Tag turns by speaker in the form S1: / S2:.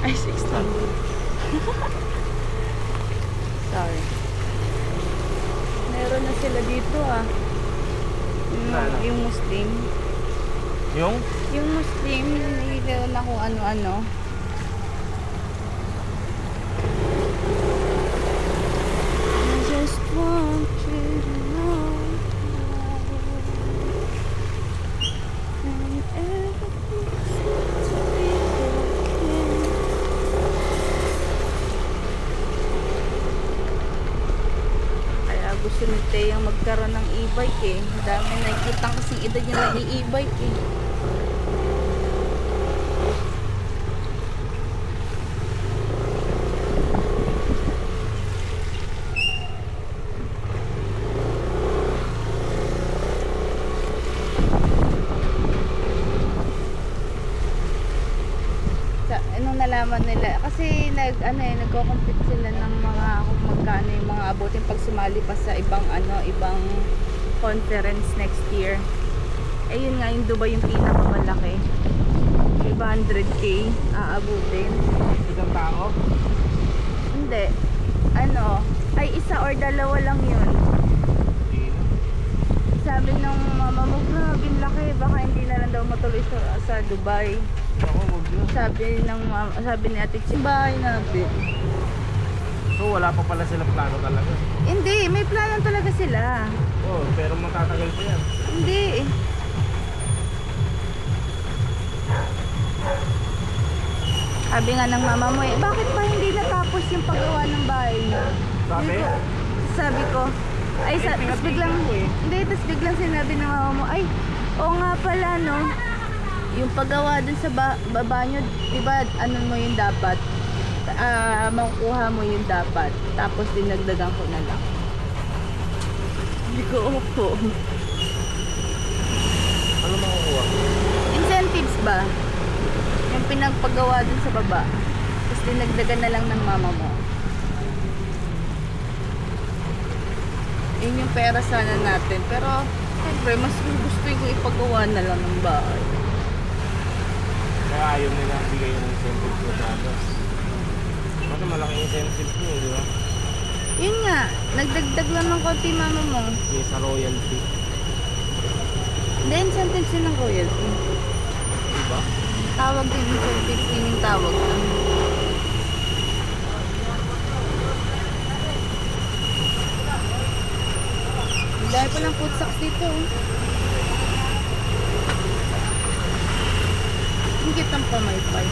S1: Ay, 600. Sorry. Meron na sila dito ah. Yung Muslim.
S2: Yung?
S1: Yung Muslim, niligaw na kung ano-ano. I just want you to know and everything seems to be okay. Kaya gusto ni Teyang magkaroon ng e-bike eh. Ang dami nakikita kasing edad niya na e-bike eh. Anong nalaman nila kasi nagko-compete sila ng mga kung magkano yung mga abutin pag sumali pa sa ibang conference next year. Eh yun nga, yung Dubai yung pinakamalaki, 500k aabutin.
S2: Isang tao?
S1: Hindi, ay isa or dalawa lang yun. Sabi ng mama mo, grabe laki, baka hindi na lang daw matuloy sa Dubai.
S2: Ako, wag yun.
S1: Sabi ni Ate Chi, bahay natin.
S2: So wala pa pala silang plano talaga.
S1: Hindi, may plano talaga sila.
S2: Oh, pero matatagal pa yan.
S1: Hindi. Sabi nga ng mama mo bakit ba hindi natapos yung paggawa ng bahay niyo?
S2: Sabi?
S1: Sabi ko, tapos biglang, hindi, tapos biglang sinabi ng mama mo, ay, oo nga pala, no? Yung paggawa dun sa baba nyo, diba, ano mo yung dapat? Makukuha mo yung dapat. Tapos dinagdagan ko na lang. Hindi ko, opo.
S2: Ano makukuha?
S1: Incentives ba? Yung pinagpagawa dun sa baba. Tapos dinagdagan na lang ng mama mo. Yun yung pera sana natin. Pero, siyempre, mas gusto ko ipagawa na lang ng bahay.
S2: Kaya ayaw nila bigay yung incentive ko sa atas. Kasi malaking incentive ko, di ba?
S1: Yun nga, nagdagdag lang ng konti mama mo.
S2: Yung sa royalty.
S1: Hindi, incentives yun ng royalty.
S2: Diba?
S1: Tawag din incentives, yun yung tawag. Dahil pa ng food socks dito. Hingit ang pamaypay.